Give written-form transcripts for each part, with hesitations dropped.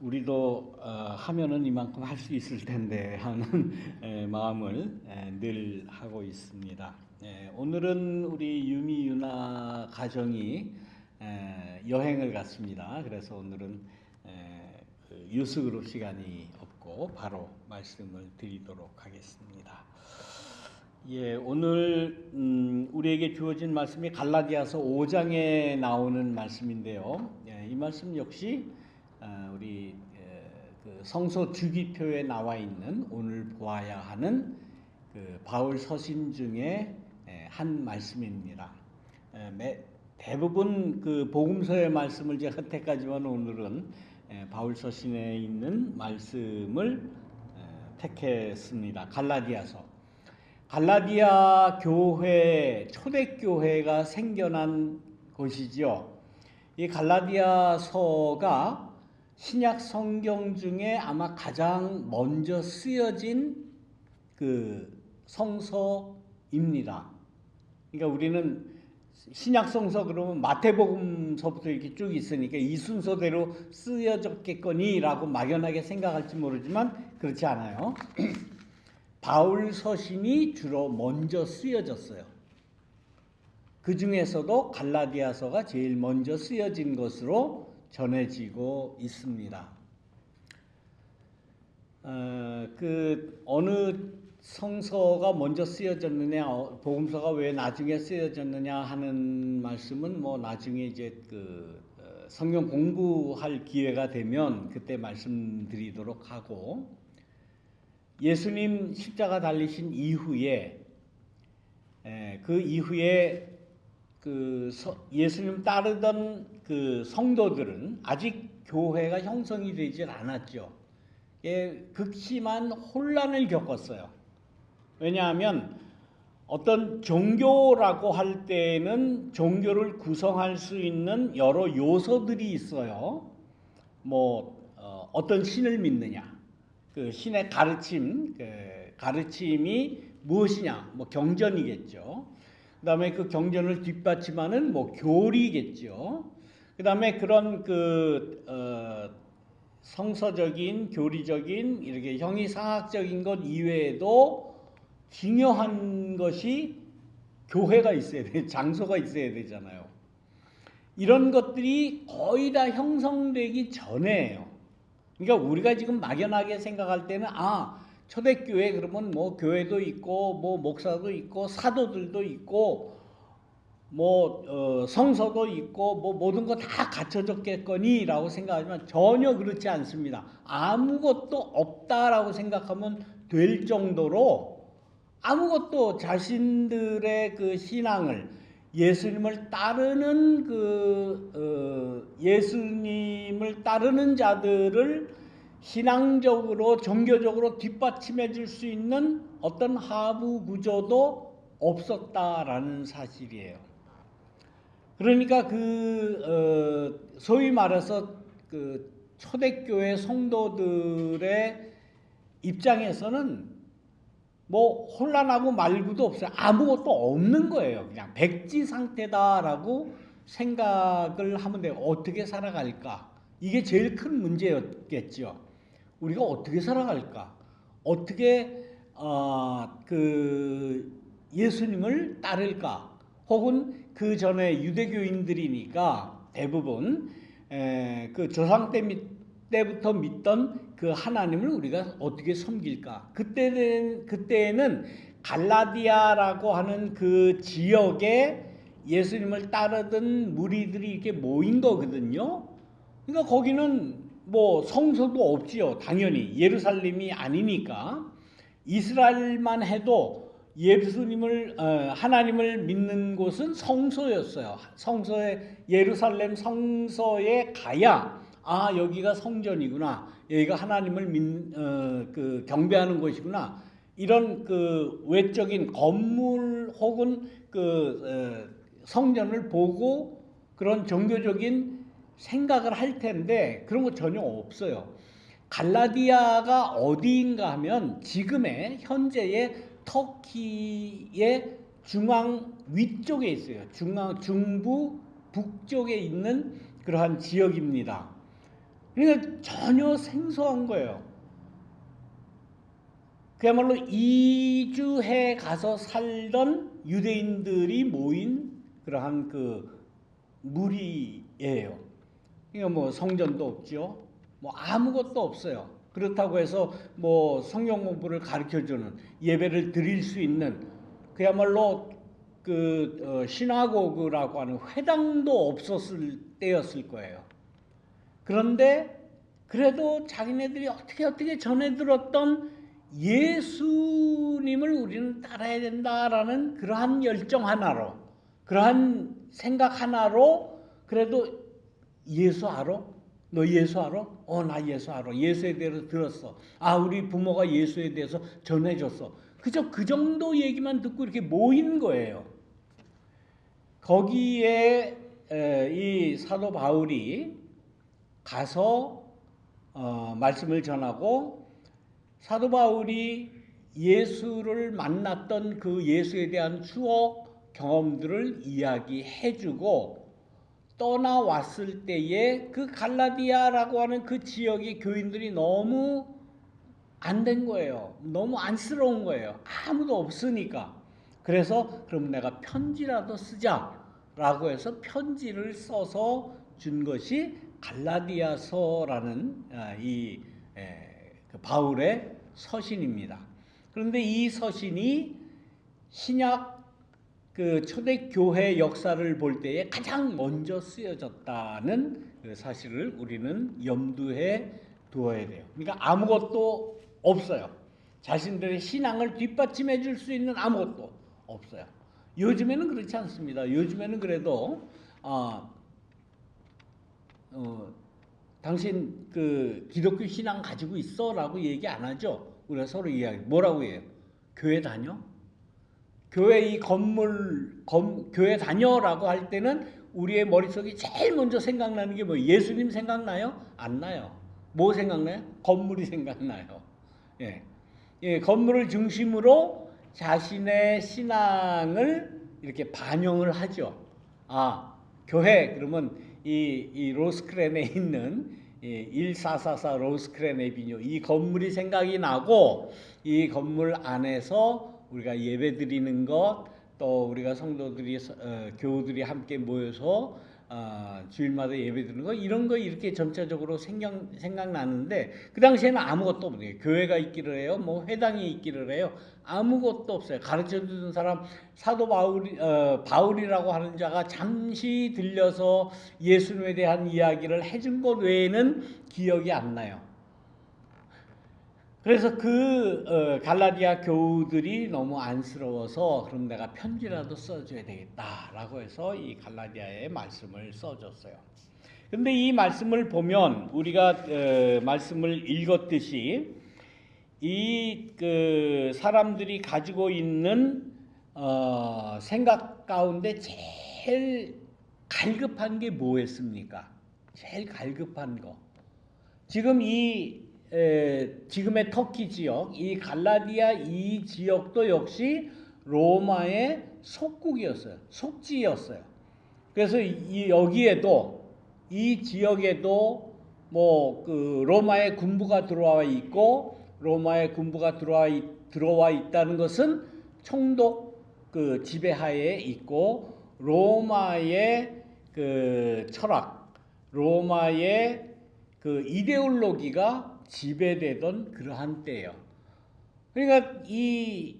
우리도 하면은 이만큼 할 수 있을 텐데 하는 마음을 늘 하고 있습니다. 오늘은 우리 유미 유나 가정이 여행을 갔습니다. 그래서 오늘은 그 유스그룹 시간이 없고 바로 말씀을 드리도록 하겠습니다. 오늘 우리에게 주어진 말씀이 갈라디아서 5장에 나오는 말씀인데요. 이 말씀 역시 우리 그 성서 주기표에 나와 있는 오늘 보아야 하는 그 바울 서신 중에 한 말씀입니다. 대부분 그 복음서의 말씀을 제가 선택하지만 오늘은 바울 서신에 있는 말씀을 택했습니다. 갈라디아 교회, 초대교회가 생겨난 곳이지요. 이 갈라디아서가 신약 성경 중에 아마 가장 먼저 쓰여진 그 성서입니다. 그러니까 우리는 신약 성서 그러면 마태복음서부터 이렇게 쭉 있으니까 이 순서대로 쓰여졌겠거니라고 막연하게 생각할지 모르지만 그렇지 않아요. 바울 서신이 주로 먼저 쓰여졌어요. 그 중에서도 갈라디아서가 제일 먼저 쓰여진 것으로 전해지고 있습니다. 그 어느 성서가 먼저 쓰여졌느냐, 복음서가 왜 나중에 쓰여졌느냐 하는 말씀은 뭐 나중에 이제 그 성경 공부할 기회가 되면 그때 말씀드리도록 하고, 예수님 십자가 달리신 이후에 그 이후에 그 예수님 따르던 그 성도들은 아직 교회가 형성이 되질 않았죠. 극심한 혼란을 겪었어요. 왜냐하면 어떤 종교라고 할 때는 종교를 구성할 수 있는 여러 요소들이 있어요. 어떤 신을 믿느냐, 그 신의 가르침이 무엇이냐, 경전이겠죠. 그 다음에 그 경전을 뒷받침하는 교리겠죠. 그 다음에 그런 성서적인, 교리적인, 이렇게 형이상학적인 것 이외에도 중요한 것이 교회가 있어야 돼, 장소가 있어야 되잖아요. 이런 것들이 거의 다 형성되기 전에예요. 그러니까 우리가 지금 막연하게 생각할 때는 초대교회 그러면 교회도 있고 목사도 있고 사도들도 있고 성서도 있고 모든 거 다 갖춰졌겠거니라고 생각하지만 전혀 그렇지 않습니다. 아무것도 없다라고 생각하면 될 정도로 아무것도 자신들의 그 신앙을 예수님을 따르는 자들을 신앙적으로 종교적으로 뒷받침해 줄 수 있는 어떤 하부 구조도 없었다라는 사실이에요. 그러니까 소위 말해서 그 초대교회 성도들의 입장에서는 혼란하고 말고도 없어요. 아무것도 없는 거예요. 그냥 백지 상태다라고 생각을 하면 돼요. 어떻게 살아갈까? 이게 제일 큰 문제였겠죠. 우리가 어떻게 살아갈까? 어떻게 예수님을 따를까? 혹은 그 전에 유대교인들이니까 대부분 그 조상 때부터 믿던 그 하나님을 우리가 어떻게 섬길까? 그때에는 갈라디아라고 하는 그 지역에 예수님을 따르던 무리들이 이렇게 모인 거거든요. 그러니까 거기는 성소도 없지요. 당연히 예루살렘이 아니니까. 이스라엘만 해도 하나님을 믿는 곳은 성소였어요. 예루살렘 성소에 가야 여기가 성전이구나, 여기가 하나님을 경배하는 곳이구나, 이런 그 외적인 건물 혹은 성전을 보고 그런 종교적인 생각을 할 텐데 그런 거 전혀 없어요. 갈라디아가 어디인가 하면 지금의 현재의 터키의 중앙 위쪽에 있어요. 중부 북쪽에 있는 그러한 지역입니다. 그러니까 전혀 생소한 거예요. 그야말로 이주해 가서 살던 유대인들이 모인 그러한 그 무리예요. 그러니까 뭐 성전도 없죠. 뭐 아무것도 없어요. 그렇다고 해서 뭐 성경 공부를 가르쳐주는 예배를 드릴 수 있는 그야말로 그 시나고그라고 하는 회당도 없었을 때였을 거예요. 그런데 그래도 자기네들이 어떻게 전해 들었던 예수님을 우리는 따라야 된다라는 그러한 열정 하나로, 그러한 생각 하나로 그래도 예수 알아? 너 예수 알아? 나 예수 알아. 예수에 대해서 들었어. 우리 부모가 예수에 대해서 전해줬어. 그저 그 정도 얘기만 듣고 이렇게 모인 거예요. 거기에 이 사도 바울이 가서 말씀을 전하고, 사도 바울이 예수를 만났던 그 예수에 대한 추억 경험들을 이야기해주고, 떠나왔을 때에 그 갈라디아라고 하는 그 지역의 교인들이 너무 안 된 거예요. 너무 안쓰러운 거예요. 아무도 없으니까. 그래서 그럼 내가 편지라도 쓰자라고 해서 편지를 써서 준 것이 갈라디아서라는 그 바울의 서신입니다. 그런데 이 서신이 신약 그 초대교회 역사를 볼 때에 가장 먼저 쓰여졌다는 그 사실을 우리는 염두에 두어야 돼요. 그러니까 아무것도 없어요. 자신들의 신앙을 뒷받침해 줄 수 있는 아무것도 없어요. 요즘에는 그렇지 않습니다. 요즘에는 그래도 당신 그 기독교 신앙 가지고 있어라고 얘기 안 하죠. 우리가 서로 이야기 뭐라고 해요? 교회 다녀? 교회 이 교회 다녀라고 할 때는 우리의 머릿속에 제일 먼저 생각나는 게 뭐 예수님 생각나요? 안 나요. 뭐 생각나요? 건물이 생각나요. 건물을 중심으로 자신의 신앙을 이렇게 반영을 하죠. 교회 그러면 이 로스크렌에 있는 1444 로스크렌 에비뉴 이 건물이 생각이 나고, 이 건물 안에서 우리가 예배 드리는 것, 또 우리가 성도들이 교우들이 함께 모여서 주일마다 예배 드리는 거, 이런 거 이렇게 전체적으로 생각나는데, 그 당시에는 아무것도 없네요. 교회가 있기를 해요. 뭐 회당이 있기를 해요. 아무것도 없어요. 가르쳐주는 사람 사도 바울이라고 하는 자가 잠시 들려서 예수님에 대한 이야기를 해준 것 외에는 기억이 안 나요. 그래서 그 갈라디아 교우들이 너무 안쓰러워서 그럼 내가 편지라도 써줘야 되겠다라고 해서 이 갈라디아의 말씀을 써줬어요. 근데 이 말씀을 보면 우리가 말씀을 읽었듯이 이 그 사람들이 가지고 있는 생각 가운데 제일 갈급한 게 뭐였습니까? 제일 갈급한 거. 지금 지금의 터키 지역, 이 갈라디아 이 지역도 역시 로마의 속국이었어요. 속지였어요. 그래서 여기에도 이 지역에도 뭐 그 로마의 군부가 들어와 있고, 로마의 군부가 들어와 있다는 것은 총독 그 지배하에 있고, 로마의 그 철학, 로마의 그 이데올로기가 지배되던 그러한 때예요. 그러니까 이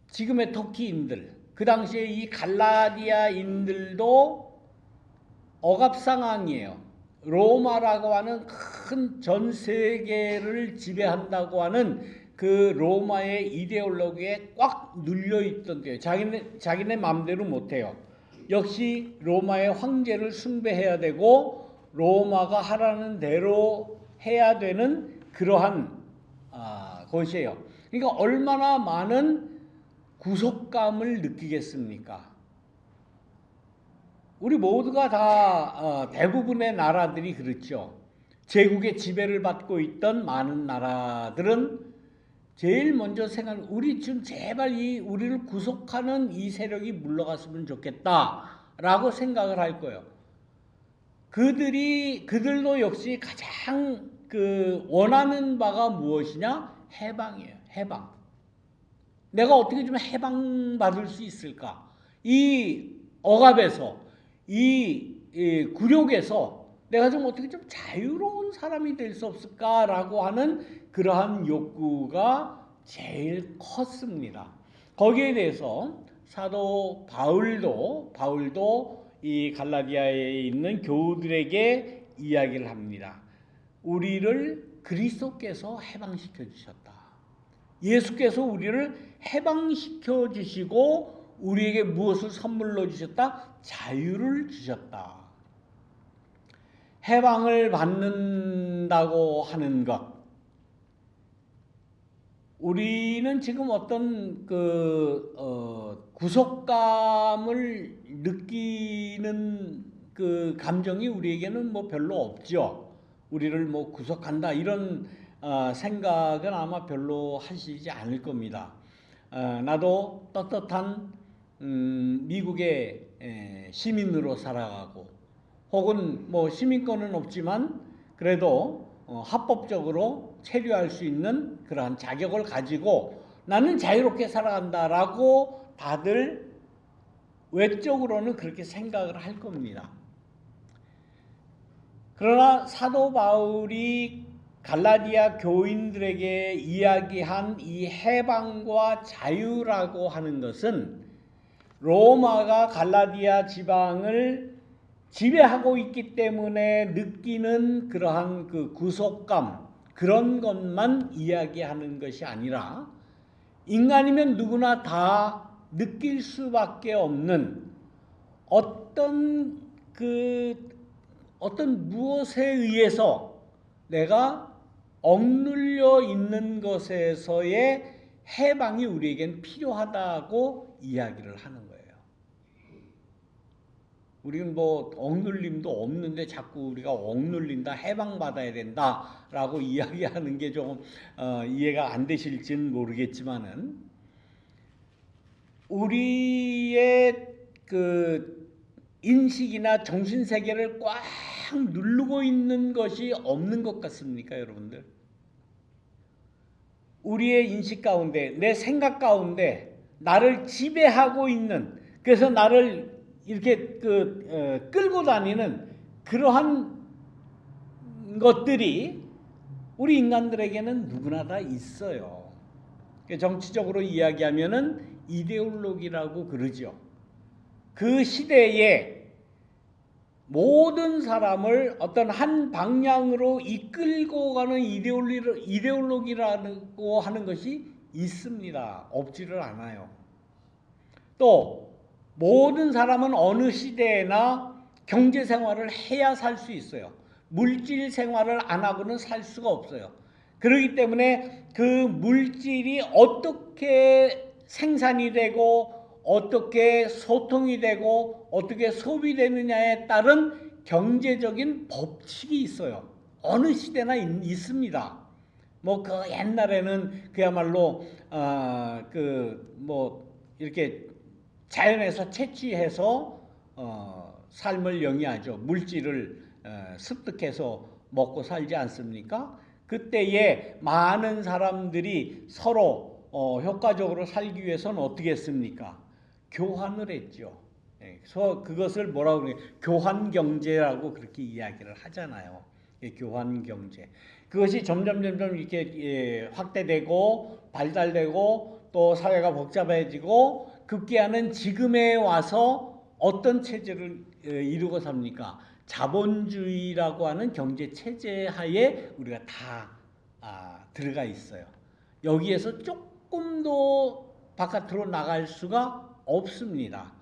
지금의 터키인들, 그 당시에 이 갈라디아인들도 억압상황이에요. 로마라고 하는 큰 전 세계를 지배한다고 하는 그 로마의 이데올로기에 꽉 눌려있던 때예요. 자기네 마음대로 못해요. 역시 로마의 황제를 숭배해야 되고 로마가 하라는 대로 해야 되는 그러한 것이에요. 그러니까 얼마나 많은 구속감을 느끼겠습니까? 우리 모두가 다 대부분의 나라들이 그렇죠. 제국의 지배를 받고 있던 많은 나라들은 제일 먼저 우리 좀 제발 우리를 구속하는 이 세력이 물러갔으면 좋겠다라고 생각을 할 거예요. 그들도 역시 가장 그 원하는 바가 무엇이냐? 해방이에요. 해방. 내가 어떻게 좀 해방받을 수 있을까? 이 억압에서, 이 굴욕에서 내가 좀 어떻게 좀 자유로운 사람이 될 수 없을까라고 하는 그러한 욕구가 제일 컸습니다. 거기에 대해서 사도 바울도 이 갈라디아에 있는 교우들에게 이야기를 합니다. 우리를 그리스도께서 해방시켜 주셨다. 예수께서 우리를 해방시켜 주시고 우리에게 무엇을 선물로 주셨다? 자유를 주셨다. 해방을 받는다고 하는 것, 우리는 지금 어떤 구속감을 느끼는 그 감정이 우리에게는 뭐 별로 없죠. 우리를 뭐 구속한다 이런 생각은 아마 별로 하시지 않을 겁니다. 나도 떳떳한 미국의 시민으로 살아가고, 혹은 뭐 시민권은 없지만 그래도 합법적으로 체류할 수 있는 그러한 자격을 가지고 나는 자유롭게 살아간다라고 다들 외적으로는 그렇게 생각을 할 겁니다. 그러나 사도 바울이 갈라디아 교인들에게 이야기한 이 해방과 자유라고 하는 것은 로마가 갈라디아 지방을 지배하고 있기 때문에 느끼는 그러한 그 구속감, 그런 것만 이야기하는 것이 아니라 인간이면 누구나 다 느낄 수밖에 없는 어떤 무엇에 의해서 내가 억눌려 있는 것에서의 해방이 우리에겐 필요하다고 이야기를 하는 거예요. 우리는 뭐 억눌림도 없는데 자꾸 우리가 억눌린다, 해방받아야 된다라고 이야기하는 게 좀 이해가 안 되실지는 모르겠지만은, 우리의 그 인식이나 정신세계를 꽉 누르고 있는 것이 없는 것 같습니까, 여러분들? 우리의 인식 가운데, 내 생각 가운데 나를 지배하고 있는, 그래서 나를 이렇게 끌고 다니는 그러한 것들이 우리 인간들에게는 누구나 다 있어요. 정치적으로 이야기하면은 이데올로기라고 그러죠. 그 시대에 모든 사람을 어떤 한 방향으로 이끌고 가는 이데올로기라고 하는 것이 있습니다. 없지를 않아요. 또 모든 사람은 어느 시대에나 경제 생활을 해야 살 수 있어요. 물질 생활을 안 하고는 살 수가 없어요. 그렇기 때문에 그 물질이 어떻게 생산이 되고 어떻게 소통이 되고 어떻게 소비되느냐에 따른 경제적인 법칙이 있어요. 어느 시대나 있습니다. 뭐 그 옛날에는 그야말로 이렇게 자연에서 채취해서 삶을 영위하죠. 물질을 습득해서 먹고 살지 않습니까? 그때에 많은 사람들이 서로 효과적으로 살기 위해서는 어떻게 했습니까? 교환을 했죠. 그래서 그것을 뭐라고 그래요? 교환 경제라고 그렇게 이야기를 하잖아요. 교환 경제. 그것이 점점 이렇게 확대되고 발달되고 또 사회가 복잡해지고 급기야는 지금에 와서 어떤 체제를 이루고 삽니까? 자본주의라고 하는 경제 체제 하에 우리가 다 들어가 있어요. 여기에서 조금도 바깥으로 나갈 수가 없습니다.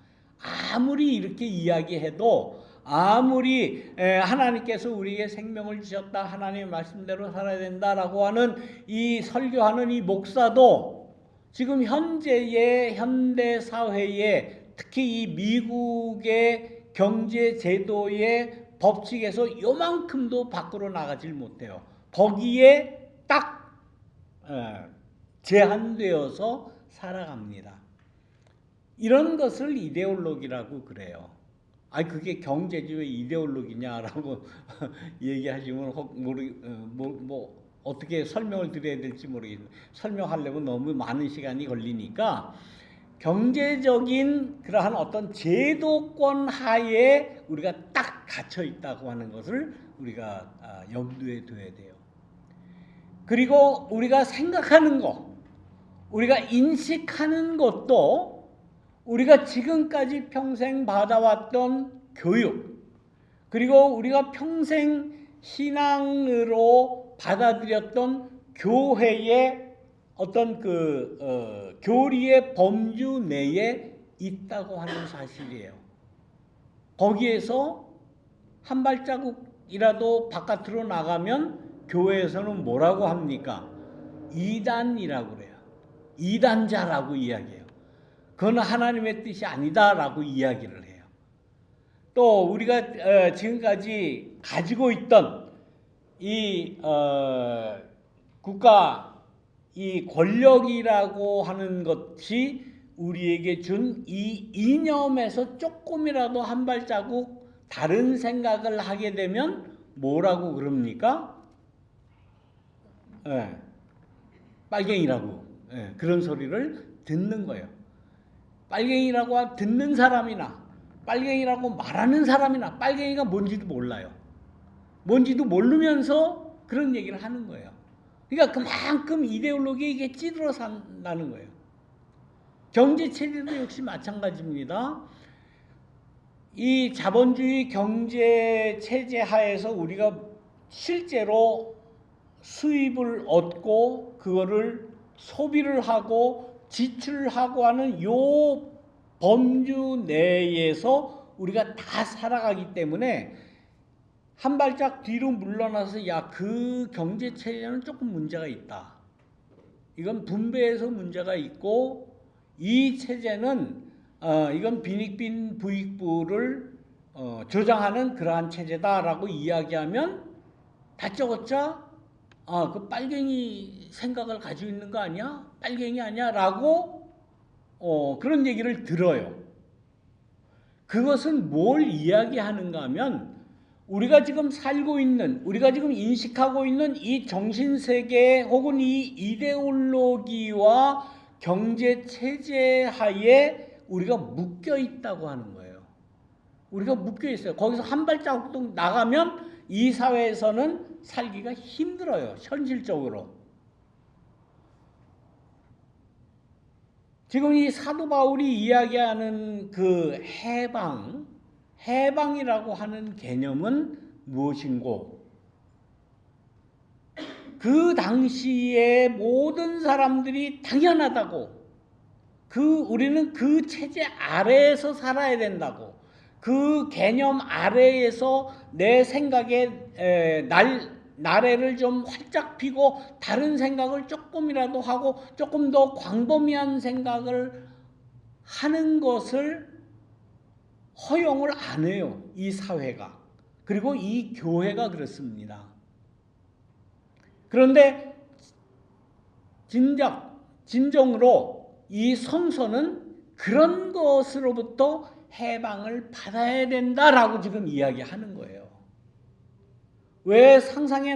아무리 이렇게 이야기해도, 아무리 하나님께서 우리에게 생명을 주셨다, 하나님의 말씀대로 살아야 된다라고 하는 이 설교하는 이 목사도 지금 현재의 현대 사회에, 특히 이 미국의 경제 제도의 법칙에서 요만큼도 밖으로 나가질 못해요. 거기에 딱 제한되어서 살아갑니다. 이런 것을 이데올로기라고 그래요. 아니 그게 경제지 왜 이데올로기냐라고 얘기하시면 어떻게 설명을 드려야 될지 모르겠는데 설명하려면 너무 많은 시간이 걸리니까 경제적인 그러한 어떤 제도권 하에 우리가 딱 갇혀 있다고 하는 것을 우리가 염두에 둬야 돼요. 그리고 우리가 생각하는 것, 우리가 인식하는 것도 우리가 지금까지 평생 받아왔던 교육, 그리고 우리가 평생 신앙으로 받아들였던 교회의 어떤 교리의 범주 내에 있다고 하는 사실이에요. 거기에서 한 발자국이라도 바깥으로 나가면 교회에서는 뭐라고 합니까? 이단이라고 그래요. 이단자라고 이야기해요. 그건 하나님의 뜻이 아니다라고 이야기를 해요. 또 우리가 지금까지 가지고 있던 이 국가 이 권력이라고 하는 것이 우리에게 준 이 이념에서 조금이라도 한 발자국 다른 생각을 하게 되면 뭐라고 그럽니까? 빨갱이라고 그런 소리를 듣는 거예요. 빨갱이라고 듣는 사람이나 빨갱이라고 말하는 사람이나 빨갱이가 뭔지도 몰라요. 뭔지도 모르면서 그런 얘기를 하는 거예요. 그러니까 그만큼 이데올로기에 이게 찌들어 산다는 거예요. 경제체제도 역시 마찬가지입니다. 이 자본주의 경제체제 하에서 우리가 실제로 수입을 얻고 그거를 소비를 하고 지출하고 하는 요 범주 내에서 우리가 다 살아가기 때문에 한 발짝 뒤로 물러나서 그 경제체제는 조금 문제가 있다. 이건 분배에서 문제가 있고 이 체제는 이건 빈익빈 부익부를 조장하는 그러한 체제다라고 이야기하면 다짜고짜 그 빨갱이 생각을 가지고 있는 거 아니야? 빨갱이 아니야? 라고 그런 얘기를 들어요. 그것은 뭘 이야기하는가 하면 우리가 지금 살고 있는, 우리가 지금 인식하고 있는 이 정신세계 혹은 이 이데올로기와 경제체제 하에 우리가 묶여 있다고 하는 거예요. 우리가 묶여 있어요. 거기서 한 발자국 나가면 이 사회에서는 살기가 힘들어요. 현실적으로. 지금 이 사도 바울이 이야기하는 그 해방이라고 하는 개념은 무엇인고? 그 당시에 모든 사람들이 당연하다고, 우리는 그 체제 아래에서 살아야 된다고, 그 개념 아래에서 내 생각에 나래를 좀 활짝 피고 다른 생각을 조금이라도 하고 조금 더 광범위한 생각을 하는 것을 허용을 안 해요. 이 사회가. 그리고 이 교회가 그렇습니다. 그런데 진정으로 이 성서는 그런 것으로부터 해방을 받아야 된다라고 지금 이야기하는 거예요. 왜 상상의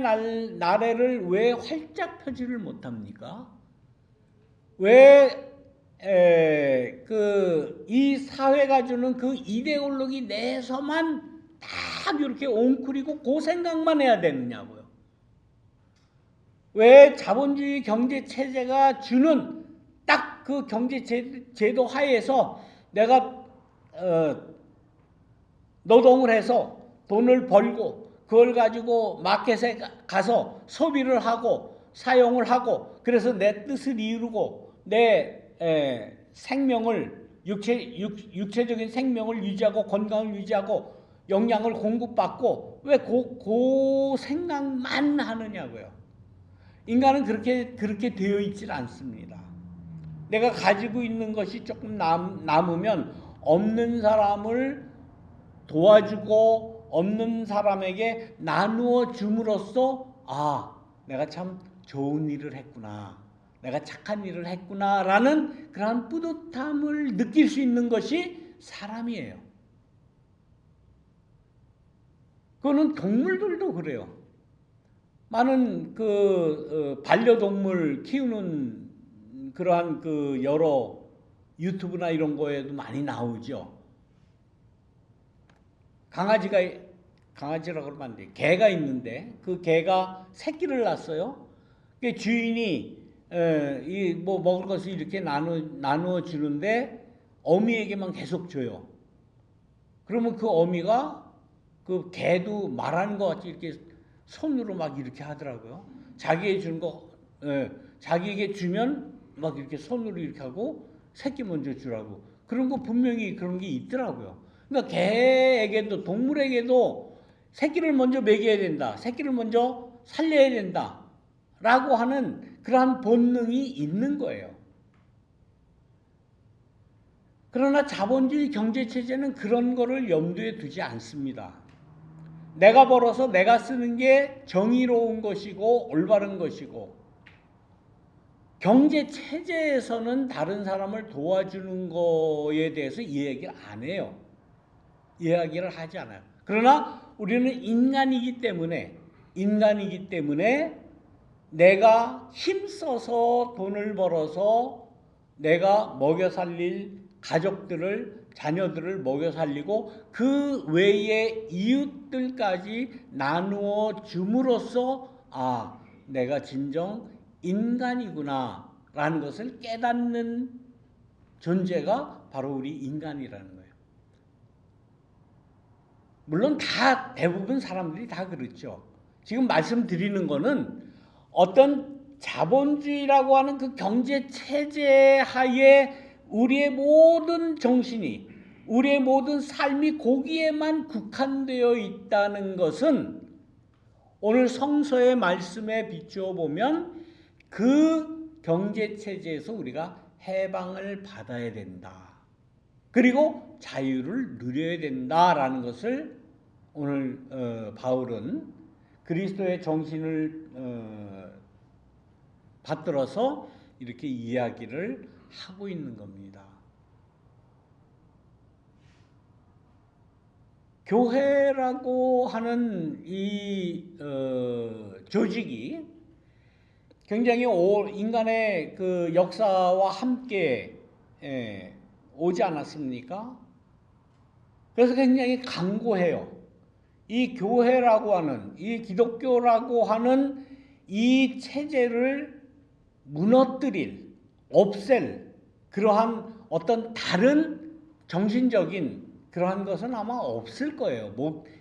나래를 왜 활짝 펴지를 못합니까? 왜 이 사회가 주는 그 이데올로기 내에서만 딱 이렇게 옹크리고 그 생각만 해야 되느냐고요. 왜 자본주의 경제 체제가 주는 딱 그 경제 제도 하에서 내가 노동을 해서 돈을 벌고 그걸 가지고 마켓에 가서 소비를 하고 사용을 하고 그래서 내 뜻을 이루고 내 생명을 육체적인 생명을 유지하고 건강을 유지하고 영양을 공급받고 왜 그 생각만 하느냐고요. 인간은 그렇게 되어 있질 않습니다. 내가 가지고 있는 것이 조금 남으면 없는 사람을 도와주고 없는 사람에게 나누어 줌으로써 내가 참 좋은 일을 했구나. 내가 착한 일을 했구나라는 그러한 뿌듯함을 느낄 수 있는 것이 사람이에요. 그거는 동물들도 그래요. 많은 반려동물 키우는 그러한 여러 유튜브나 이런 거에도 많이 나오죠. 강아지라고 그러면 안 돼. 개가 있는데 그 개가 새끼를 낳았어요. 그 주인이 먹을 것을 이렇게 나누어 주는데 어미에게만 계속 줘요. 그러면 그 어미가 그 개도 말하는 것 같이 이렇게 손으로 막 이렇게 하더라고요. 자기에게 주는 거, 자기에게 주면 막 이렇게 손으로 이렇게 하고 새끼 먼저 주라고. 그런 거 분명히 그런 게 있더라고요. 그러니까 개에게도 동물에게도 새끼를 먼저 먹여야 된다. 새끼를 먼저 살려야 된다. 라고 하는 그러한 본능이 있는 거예요. 그러나 자본주의 경제체제는 그런 거를 염두에 두지 않습니다. 내가 벌어서 내가 쓰는 게 정의로운 것이고 올바른 것이고, 경제체제에서는 다른 사람을 도와주는 거에 대해서 이야기를 안 해요. 이야기를 하지 않아요. 그러나 우리는 인간이기 때문에 내가 힘써서 돈을 벌어서 내가 먹여 살릴 가족들을, 자녀들을 먹여 살리고 그 외의 이웃들까지 나누어 줌으로써 내가 진정 인간이구나 라는 것을 깨닫는 존재가 바로 우리 인간이라는 거예요. 물론 대부분 사람들이 다 그렇죠. 지금 말씀드리는 거는 어떤 자본주의라고 하는 그 경제 체제 하에 우리의 모든 정신이, 우리의 모든 삶이 거기에만 국한되어 있다는 것은 오늘 성서의 말씀에 비추어 보면 그 경제 체제에서 우리가 해방을 받아야 된다. 그리고 자유를 누려야 된다라는 것을 오늘 바울은 그리스도의 정신을 받들어서 이렇게 이야기를 하고 있는 겁니다. 교회라고 하는 이 조직이 굉장히 인간의 그 역사와 함께 오지 않았습니까? 그래서 굉장히 강고해요. 이 교회라고 하는, 이 기독교라고 하는 이 체제를 무너뜨릴, 없앨 그러한 어떤 다른 정신적인 그러한 것은 아마 없을 거예요.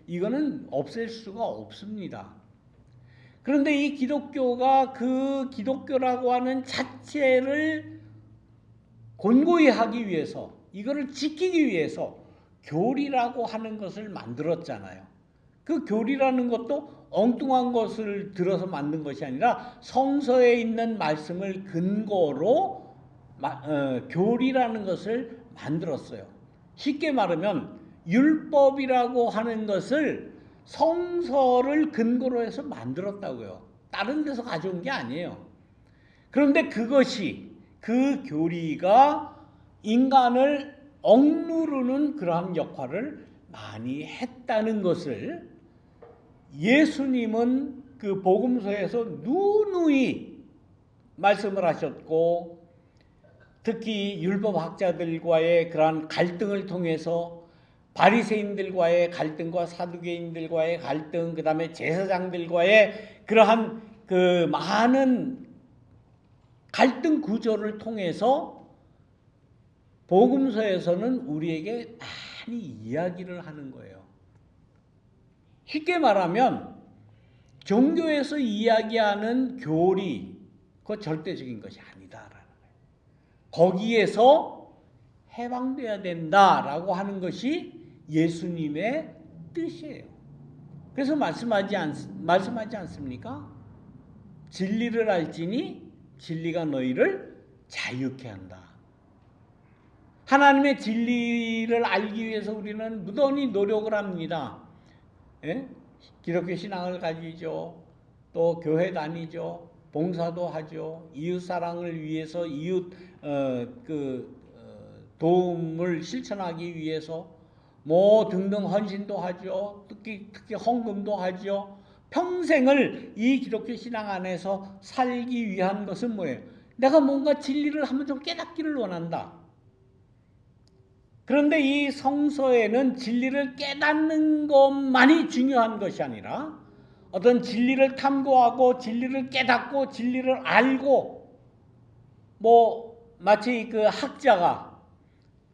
이거는 없앨 수가 없습니다. 그런데 이 기독교가 그 기독교라고 하는 자체를 곤고히 하기 위해서, 이거를 지키기 위해서 교리라고 하는 것을 만들었잖아요. 그 교리라는 것도 엉뚱한 것을 들어서 만든 것이 아니라 성서에 있는 말씀을 근거로 교리라는 것을 만들었어요. 쉽게 말하면 율법이라고 하는 것을 성서를 근거로 해서 만들었다고요. 다른 데서 가져온 게 아니에요. 그런데 그 교리가 인간을 억누르는 그러한 역할을 많이 했다는 것을 예수님은 그 복음서에서 누누이 말씀을 하셨고, 특히 율법학자들과의 그러한 갈등을 통해서 바리새인들과의 갈등과 사두개인들과의 갈등, 그 다음에 제사장들과의 그러한 그 많은 갈등 구조를 통해서 복음서에서는 우리에게 많이 이야기를 하는 거예요. 쉽게 말하면 종교에서 이야기하는 교리, 그거 절대적인 것이 아니다라는 거예요. 거기에서 해방돼야 된다라고 하는 것이 예수님의 뜻이에요. 그래서 말씀하지 않습니까? 진리를 알지니 진리가 너희를 자유케 한다. 하나님의 진리를 알기 위해서 우리는 무던히 노력을 합니다. 기독교 신앙을 가지죠. 또 교회 다니죠. 봉사도 하죠. 이웃 사랑을 위해서 도움을 실천하기 위해서 뭐 등등 헌신도 하죠. 특히 헌금도 하죠. 평생을 이 기독교 신앙 안에서 살기 위한 것은 뭐예요? 내가 뭔가 진리를 한번 좀 깨닫기를 원한다. 그런데 이 성서에는 진리를 깨닫는 것만이 중요한 것이 아니라 어떤 진리를 탐구하고 진리를 깨닫고 진리를 알고 뭐 마치 그 학자가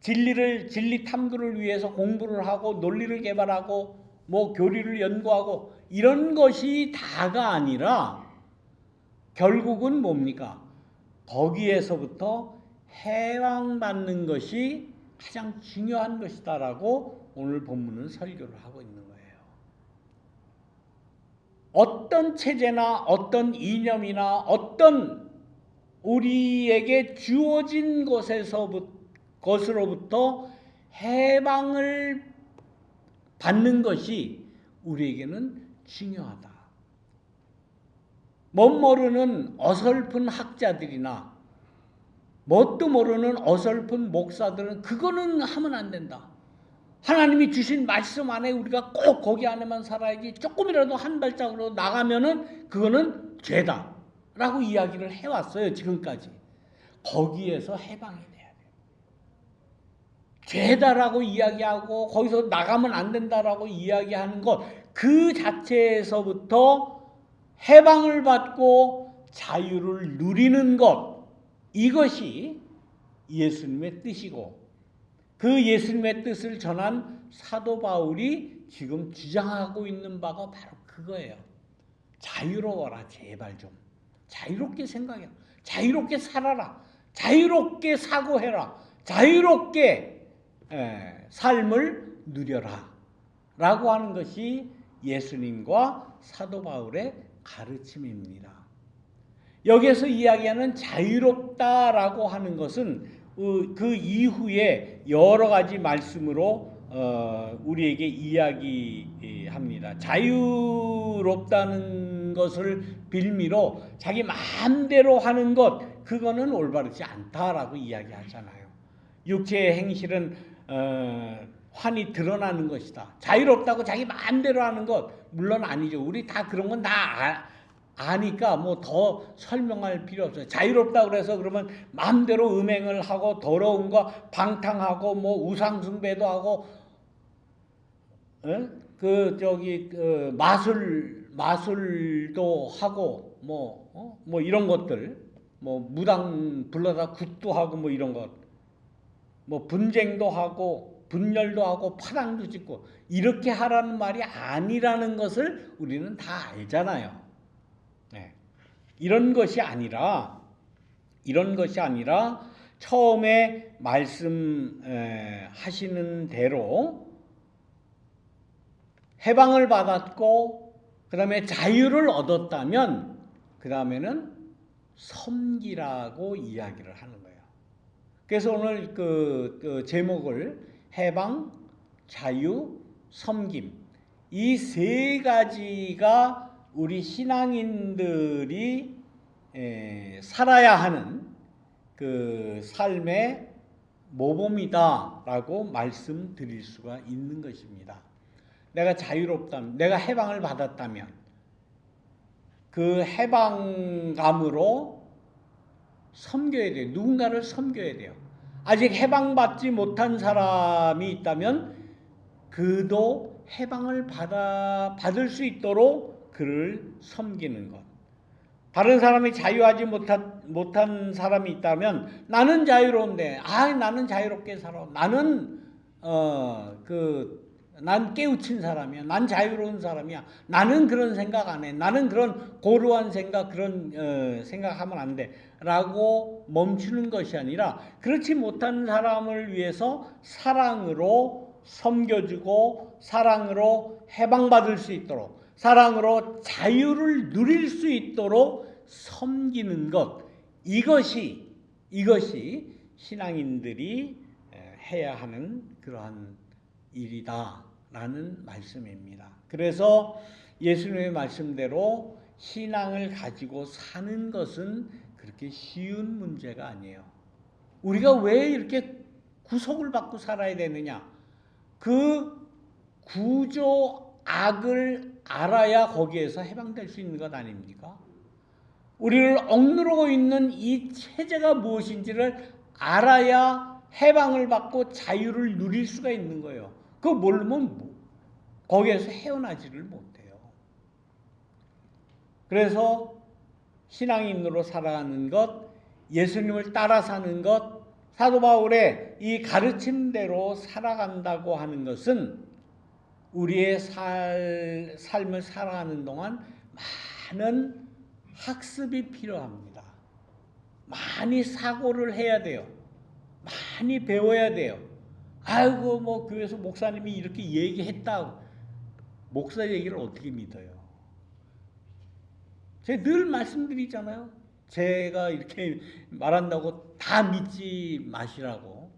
진리 탐구를 위해서 공부를 하고 논리를 개발하고 뭐 교리를 연구하고 이런 것이 다가 아니라 결국은 뭡니까? 거기에서부터 해방받는 것이 가장 중요한 것이다라고 오늘 본문은 설교를 하고 있는 거예요. 어떤 체제나 어떤 이념이나 어떤 우리에게 주어진 것으로부터 해방을 받는 것이 우리에게는 중요하다. 못 모르는 어설픈 학자들이나 뭣도 모르는 어설픈 목사들은 그거는 하면 안 된다. 하나님이 주신 말씀 안에 우리가 꼭 거기 안에만 살아야지 조금이라도 한 발짝으로 나가면은 그거는 죄다 라고 이야기를 해왔어요. 지금까지. 거기에서 해방이 돼야 돼요. 죄다라고 이야기하고 거기서 나가면 안 된다라고 이야기하는 것 그 자체에서부터 해방을 받고 자유를 누리는 것, 이것이 예수님의 뜻이고 그 예수님의 뜻을 전한 사도 바울이 지금 주장하고 있는 바가 바로 그거예요. 자유로워라. 제발 좀 자유롭게 생각해라. 자유롭게 살아라. 자유롭게 사고해라. 자유롭게 삶을 누려라 라고 하는 것이 예수님과 사도 바울의 가르침입니다. 여기에서 이야기하는 자유롭다라고 하는 것은 그 이후에 여러 가지 말씀으로 우리에게 이야기합니다. 자유롭다는 것을 빌미로 자기 마음대로 하는 것, 그거는 올바르지 않다라고 이야기하잖아요. 육체의 행실은 환히 드러나는 것이다. 자유롭다고 자기 마음대로 하는 것 물론 아니죠. 우리 다 그런 건 다 아니까 뭐 더 설명할 필요 없어요. 자유롭다고 그래서 그러면 마음대로 음행을 하고 더러운 거 방탕하고 뭐 우상 숭배도 하고 마술도 하고 뭐 이런 것들 뭐 무당 불러다 굿도 하고 뭐 이런 것 뭐 분쟁도 하고 분열도 하고 파당도 짓고 이렇게 하라는 말이 아니라는 것을 우리는 다 알잖아요. 네. 이런 것이 아니라 처음에 말씀하시는 대로 해방을 받았고 그 다음에 자유를 얻었다면 그 다음에는 섬기라고 이야기를 하는 거예요. 그래서 오늘 그 제목을 해방, 자유, 섬김 이 세 가지가 우리 신앙인들이 살아야 하는 그 삶의 모범이다라고 말씀드릴 수가 있는 것입니다. 내가 자유롭다면, 내가 해방을 받았다면 그 해방감으로 섬겨야 돼요. 누군가를 섬겨야 돼요. 아직 해방받지 못한 사람이 있다면 그도 해방을 받을 수 있도록 그를 섬기는 것. 다른 사람이 자유하지 못한 사람이 있다면 나는 자유로운데 나는 자유롭게 살아. 난 깨우친 사람이야. 난 자유로운 사람이야. 나는 그런 생각 안 해. 나는 그런 고루한 생각, 그런 생각하면 안 돼. 라고 멈추는 것이 아니라 그렇지 못한 사람을 위해서 사랑으로 섬겨주고 사랑으로 해방받을 수 있도록 사랑으로 자유를 누릴 수 있도록 섬기는 것. 이것이 신앙인들이 해야 하는 그러한 일이다라는 말씀입니다. 그래서 예수님의 말씀대로 신앙을 가지고 사는 것은 그렇게 쉬운 문제가 아니에요. 우리가 왜 이렇게 구속을 받고 살아야 되느냐? 그 구조 악을 알아야 거기에서 해방될 수 있는 것 아닙니까? 우리를 억누르고 있는 이 체제가 무엇인지를 알아야 해방을 받고 자유를 누릴 수가 있는 거예요. 그거 모르면 거기에서 헤어나지를 못해요. 그래서 신앙인으로 살아가는 것, 예수님을 따라 사는 것, 사도 바울의 이 가르침대로 살아간다고 하는 것은 우리의 삶을 살아가는 동안 많은 학습이 필요합니다. 많이 사고를 해야 돼요. 많이 배워야 돼요. 아이고 뭐 교회에서 목사님이 이렇게 얘기했다. 목사 얘기를 어떻게 믿어요? 제가 늘 말씀드리잖아요. 제가 이렇게 말한다고 다 믿지 마시라고.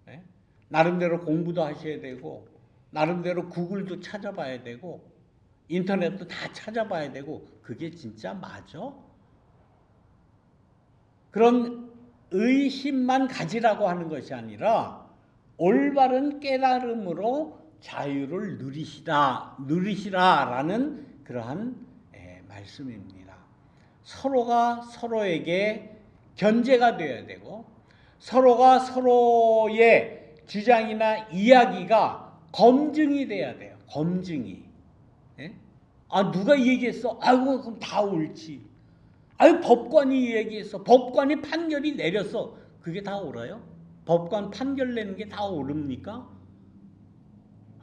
네? 나름대로 공부도 하셔야 되고 나름대로 구글도 찾아봐야 되고 인터넷도 다 찾아봐야 되고 그게 진짜 맞아? 그런 의심만 가지라고 하는 것이 아니라 올바른 깨달음으로 자유를 누리시라라는 그러한 말씀입니다. 서로가 서로에게 견제가 되어야 되고 서로가 서로의 주장이나 이야기가 검증이 돼야 돼요. 검증이. 예? 아 누가 얘기했어? 아이고 그럼 다 옳지. 아유 법관이 얘기했어. 법관이 판결이 내렸어. 그게 다 옳아요? 법관 판결 내는 게 다 옳습니까?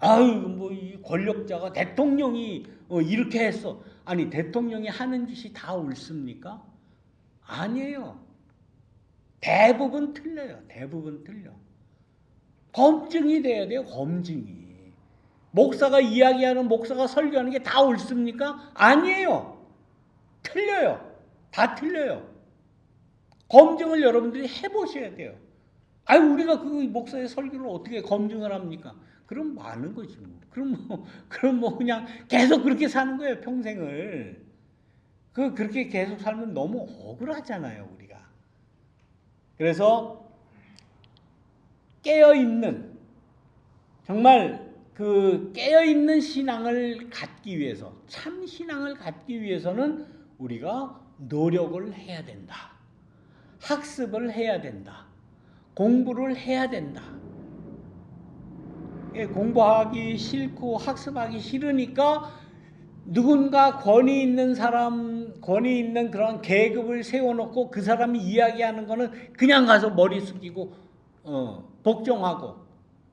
아유 뭐 이 권력자가 대통령이 이렇게 했어. 아니 대통령이 하는 짓이 다 옳습니까? 아니에요. 대부분 틀려요. 대부분 틀려. 검증이 돼야 돼요. 검증이. 목사가 이야기하는 목사가 설교하는 게 다 옳습니까? 아니에요. 틀려요. 다 틀려요. 검증을 여러분들이 해보셔야 돼요. 아니 우리가 그 목사의 설교를 어떻게 검증을 합니까? 그럼 많은 거지 뭐. 그럼 뭐 그냥 계속 그렇게 사는 거예요 평생을. 그렇게 계속 살면 너무 억울하잖아요 우리가. 그래서 깨어 있는 정말 그 깨어 있는 신앙을 갖기 위해서 참 신앙을 갖기 위해서는 우리가 노력을 해야 된다. 학습을 해야 된다. 공부를 해야 된다. 공부하기 싫고 학습하기 싫으니까 누군가 권위 있는 사람, 권위 있는 그런 계급을 세워놓고 그 사람이 이야기하는 거는 그냥 가서 머리 숙이고 복종하고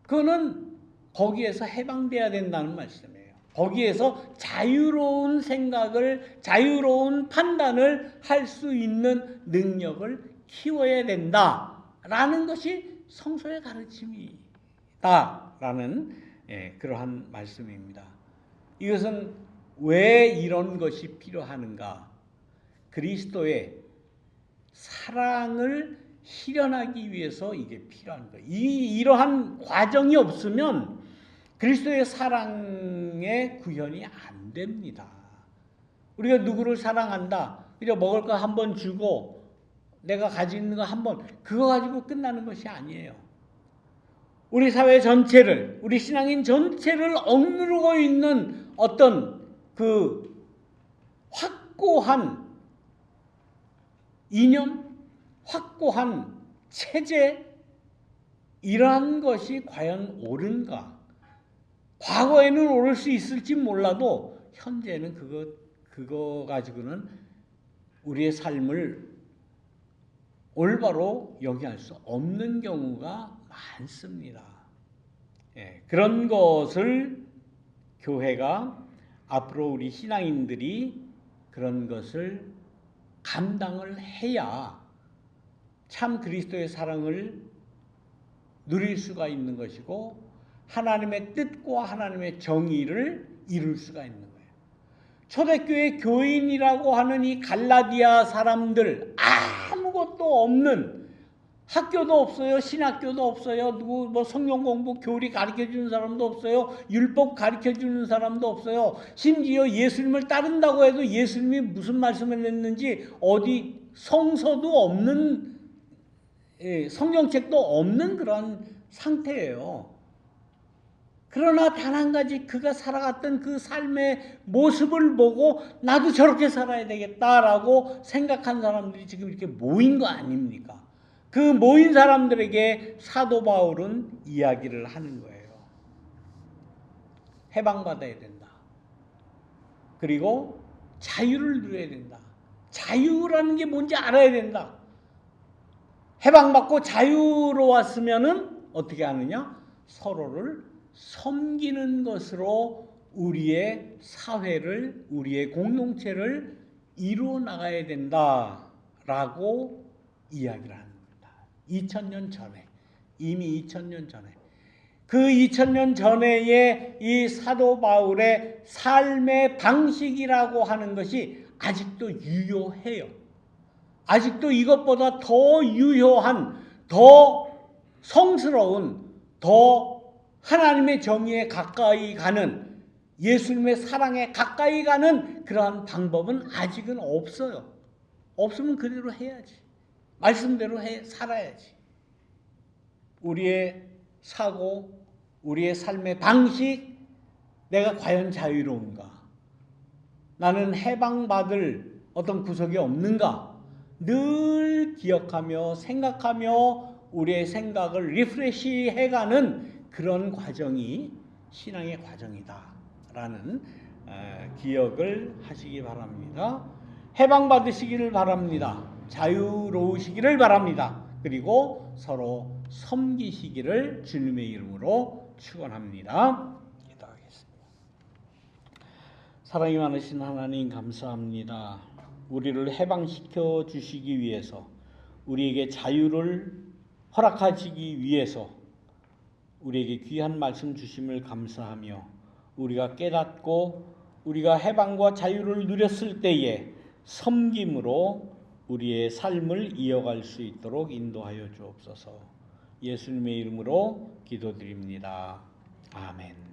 그거는 거기에서 해방돼야 된다는 말씀이에요. 거기에서 자유로운 생각을, 자유로운 판단을 할 수 있는 능력을 키워야 된다라는 것이 성서의 가르침이다라는 그러한 말씀입니다. 이것은 왜 이런 것이 필요하는가? 그리스도의 사랑을 실현하기 위해서 이게 필요한 거예요. 이러한 과정이 없으면 그리스도의 사랑의 구현이 안 됩니다. 우리가 누구를 사랑한다. 그냥 먹을 거 한 번 주고 내가 가지고 있는 거 한 번 그거 가지고 끝나는 것이 아니에요. 우리 사회 전체를, 우리 신앙인 전체를 억누르고 있는 어떤 그 확고한 이념, 확고한 체제, 이러한 것이 과연 옳은가? 과거에는 옳을 수 있을지 몰라도 현재는 그거 가지고는 우리의 삶을 올바로 영위할 수 없는 경우가 많습니다. 그런 것을 교회가 앞으로 우리 신앙인들이 그런 것을 감당을 해야 참 그리스도의 사랑을 누릴 수가 있는 것이고 하나님의 뜻과 하나님의 정의를 이룰 수가 있는 거예요. 초대교회 교인이라고 하는 이 갈라디아 사람들 아무것도 없는 학교도 없어요. 신학교도 없어요. 누구 뭐 성경 공부 교리 가르쳐 주는 사람도 없어요. 율법 가르쳐 주는 사람도 없어요. 심지어 예수님을 따른다고 해도 예수님이 무슨 말씀을 했는지 어디 성서도 없는 성경책도 없는 그런 상태예요. 그러나 단 한 가지 그가 살아갔던 그 삶의 모습을 보고 나도 저렇게 살아야 되겠다라고 생각한 사람들이 지금 이렇게 모인 거 아닙니까? 그 모인 사람들에게 사도 바울은 이야기를 하는 거예요. 해방받아야 된다. 그리고 자유를 누려야 된다. 자유라는 게 뭔지 알아야 된다. 해방받고 자유로웠으면은 어떻게 하느냐? 서로를 섬기는 것으로 우리의 사회를, 우리의 공동체를 이루어 나가야 된다라고 이야기를 하는 겁니다. 2000년 전에, 이미 2000년 전에. 그 2000년 전에의 이 사도 바울의 삶의 방식이라고 하는 것이 아직도 유효해요. 아직도 이것보다 더 유효한, 더 성스러운, 더 하나님의 정의에 가까이 가는, 예수님의 사랑에 가까이 가는 그러한 방법은 아직은 없어요. 없으면 그대로 해야지. 말씀대로 살아야지. 우리의 사고, 우리의 삶의 방식, 내가 과연 자유로운가? 나는 해방받을 어떤 구석이 없는가? 늘 기억하며 생각하며 우리의 생각을 리프레시 해가는 그런 과정이 신앙의 과정이다라는 기억을 하시기 바랍니다. 해방받으시기를 바랍니다. 자유로우시기를 바랍니다. 그리고 서로 섬기시기를 주님의 이름으로 축원합니다. 기도하겠습니다. 사랑이 많으신 하나님 감사합니다. 우리를 해방시켜 주시기 위해서, 우리에게 자유를 허락하시기 위해서 우리에게 귀한 말씀 주심을 감사하며, 우리가 깨닫고 우리가 해방과 자유를 누렸을 때에 섬김으로 우리의 삶을 이어갈 수 있도록 인도하여 주옵소서. 예수님의 이름으로 기도드립니다. 아멘.